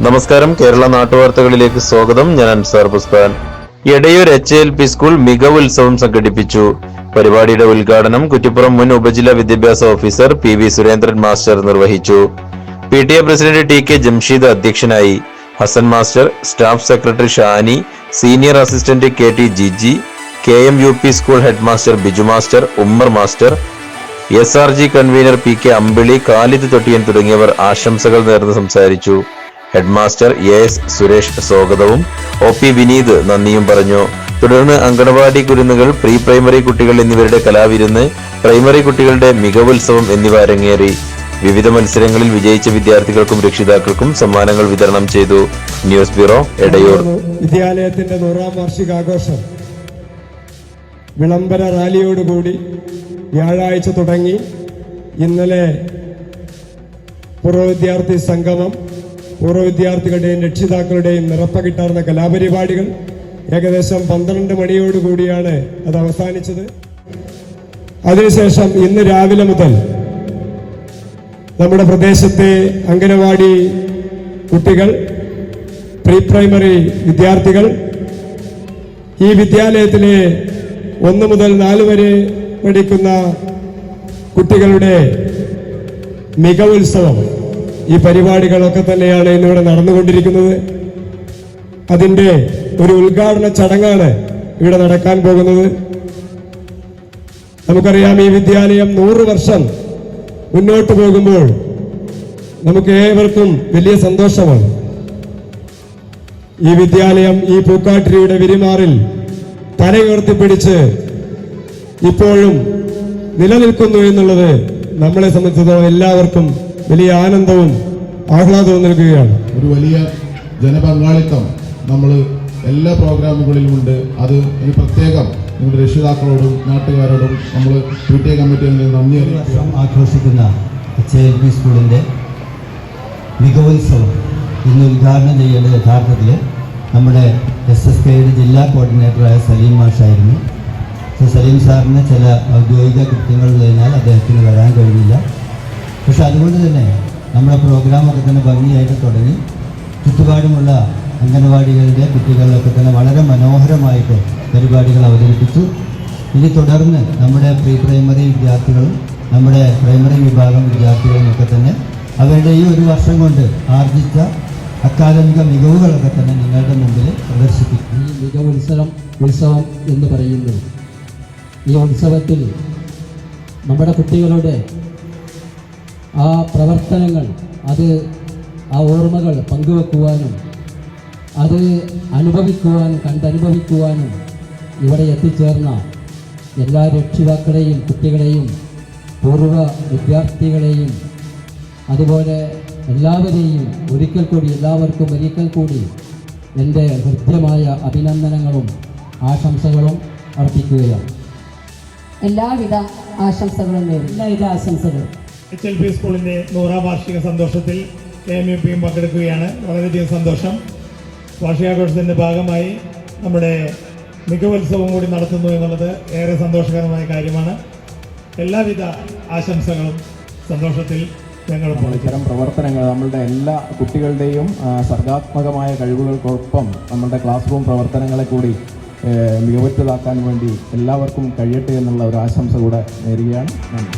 നമസ്കാരം. കേരള നാട്ടുവാർത്തകളിലേക്ക് സ്വാഗതം. ഞാൻ അൻസാർ പുസ്താൻ. എടയൂർ HLP സ്കൂൾ മികവുത്സവം സംഘടിപ്പിച്ചു. പരിപാടിയുടെ ഉദ്ഘാടനം കുറ്റിപ്പുറം മുൻ ഉപജില്ലാ വിദ്യാഭ്യാസ ഓഫീസർ PV സുരേന്ദ്രൻ മാസ്റ്റർ നിർവഹിച്ചു. PTA പ്രസിഡന്റ് TK ജംഷീദ് അധ്യക്ഷനായി. Hasan master, staff secretary Shani, senior assistant KT Jiji, KMUP school head master Biju master, Ummer master, SRG convener PK Ambili, Khalid Thottiyan തുടങ്ങിയവർ ആശംസകൾ നേർന്ന് സംസാരിച്ചു. ഹെഡ് മാസ്റ്റർ AS സുരേഷ് സ്വാഗതവും OP വിനീത് നന്ദിയും പറഞ്ഞു. തുടർന്ന് അങ്കണവാടി കുരുന്നുകൾ, പ്രീ പ്രൈമറി കുട്ടികൾ എന്നിവരുടെ കലാവിരുന്ന്, പ്രൈമറി കുട്ടികളുടെ മികവുത്സവം എന്നിവ അരങ്ങേറി. വിവിധ മത്സരങ്ങളിൽ വിജയിച്ച വിദ്യാർത്ഥികൾക്കും രക്ഷിതാക്കൾക്കും സമ്മാനങ്ങൾ വിതരണം ചെയ്തു. News bureau, Edayur. വിദ്യാലയത്തിന്റെ 100ാം വാർഷികാഘോഷം വിളംബര റാലിയോടുകൂടി വ്യാഴാഴ്ച തുടങ്ങി. ഇന്നലെ പൂർവ്വ വിദ്യാർത്ഥി സംഗമം, പൂർവ്വ വിദ്യാർത്ഥികളുടെയും രക്ഷിതാക്കളുടെയും നിറപ്പകിട്ടാർന്ന കലാപരിപാടികൾ ഏകദേശം 12 മണിയോടുകൂടിയാണ് അത് അവസാനിച്ചത്. അതിനുശേഷം ഇന്ന് രാവിലെ മുതൽ നമ്മുടെ പ്രദേശത്തെ അംഗനവാടി കുട്ടികൾ, പ്രീ പ്രൈമറി വിദ്യാർത്ഥികൾ, ഈ വിദ്യാലയത്തിലെ 1 മുതൽ 4 വരെ പഠിക്കുന്ന കുട്ടികളുടെ മികവുത്സവം, ഈ പരിപാടികളൊക്കെ തന്നെയാണ് ഇന്നിവിടെ നടന്നുകൊണ്ടിരിക്കുന്നത്. അതിൻ്റെ ഒരു ഉദ്ഘാടന ചടങ്ങാണ് ഇവിടെ നടക്കാൻ പോകുന്നത്. നമുക്കറിയാം, ഈ വിദ്യാലയം 100 വർഷം മുന്നോട്ട് പോകുമ്പോൾ നമുക്ക് ഏവർക്കും വലിയ സന്തോഷമാണ്. ഈ വിദ്യാലയം ഈ പൂക്കാട്ടിരിയുടെ വിരിമാറിൽ തലയുയർത്തിപ്പിടിച്ച് ഇപ്പോഴും നിലനിൽക്കുന്നു എന്നുള്ളത് നമ്മളെ സംബന്ധിച്ചിടത്തോളം എല്ലാവർക്കും വലിയ ആനന്ദവും ആഹ്ലാദവും നൽകുകയാണ്. ഒരു വലിയ ജനപങ്കാളിത്തം നമ്മൾ എല്ലാ പ്രോഗ്രാമുകളിലുമുണ്ട്. അത് ഇനി പ്രത്യേകം നിങ്ങളുടെ രക്ഷിതാക്കളോടും നാട്ടുകാരോടും നമ്മൾ PTA കമ്മിറ്റിയിൽ നിന്ന് നന്ദി ആഘോഷിക്കുന്ന HLP സ്കൂളിൻ്റെ മികവുത്സവം ഇന്ന് ഉദ്ഘാടനം ചെയ്യേണ്ടത് യഥാർത്ഥത്തിൽ നമ്മുടെ SSKയുടെ ജില്ലാ കോർഡിനേറ്ററായ സലീം മാഷായിരുന്നു. സലീം സാറിന് ചില ഔദ്യോഗിക കൃത്യങ്ങൾ കഴിഞ്ഞാൽ അദ്ദേഹത്തിന് വരാൻ കഴിഞ്ഞില്ല. പക്ഷെ അതുകൊണ്ട് തന്നെ നമ്മുടെ പ്രോഗ്രാമൊക്കെ തന്നെ ഭംഗിയായിട്ട് തുടങ്ങി. ചുറ്റുപാടുമുള്ള അംഗനവാടികളുടെ കുട്ടികളിലൊക്കെ തന്നെ വളരെ മനോഹരമായിട്ട് പരിപാടികൾ അവതരിപ്പിച്ചു. ഇനി തുടർന്ന് നമ്മുടെ പ്രീ പ്രൈമറി വിദ്യാർത്ഥികളും നമ്മുടെ പ്രൈമറി വിഭാഗം വിദ്യാർത്ഥികളും ഒക്കെ തന്നെ അവരുടെ ഈ ഒരു വർഷം കൊണ്ട് ആർജിച്ച അക്കാദമിക മികവുകളൊക്കെ തന്നെ നിങ്ങളുടെ മുമ്പിൽ പ്രദർശിപ്പിക്കും. ഈ ഉത്സവം എന്ന് പറയുന്നത്, ഈ ഉത്സവത്തിൽ നമ്മുടെ കുട്ടികളുടെ ആ പ്രവർത്തനങ്ങൾ, ആ ഓർമ്മകൾ പങ്കുവെക്കുവാനും അത് കണ്ടനുഭവിക്കുവാനും ഇവിടെ എത്തിച്ചേർന്ന എല്ലാ രക്ഷിതാക്കളെയും കുട്ടികളെയും പൂർവ്വ വിദ്യാർത്ഥികളെയും അതുപോലെ എല്ലാവരെയും എല്ലാവർക്കും ഒരിക്കൽ കൂടി എൻ്റെ ഹൃദ്യമായ അഭിനന്ദനങ്ങളും ആശംസകളും അർപ്പിക്കുകയാണ്. എല്ലാവിധ ആശംസകളും നേരും. എല്ലാവിധ ആശംസകളും. HLP സ്കൂളിൻ്റെ 100ാം വാർഷിക സന്തോഷത്തിൽ KMUPയും പങ്കെടുക്കുകയാണ്. വളരെയധികം സന്തോഷം. വാർഷികാഘോഷത്തിൻ്റെ ഭാഗമായി നമ്മുടെ മികവുത്സവം കൂടി നടത്തുന്നു എന്നുള്ളത് ഏറെ സന്തോഷകരമായ കാര്യമാണ്. എല്ലാവിധ ആശംസകളും സന്തോഷത്തിൽ ഞങ്ങൾ ഇത്തരം പ്രവർത്തനങ്ങൾ നമ്മളുടെ എല്ലാ കുട്ടികളുടെയും സർഗാത്മകമായ കഴിവുകൾക്കൊപ്പം നമ്മളുടെ ക്ലാസ് റൂം പ്രവർത്തനങ്ങളെ കൂടി മികവുറ്റതാക്കാൻ വേണ്ടി എല്ലാവർക്കും കഴിയട്ടെ എന്നുള്ള ഒരു ആശംസ കൂടെ നേരുകയാണ്. നന്ദി.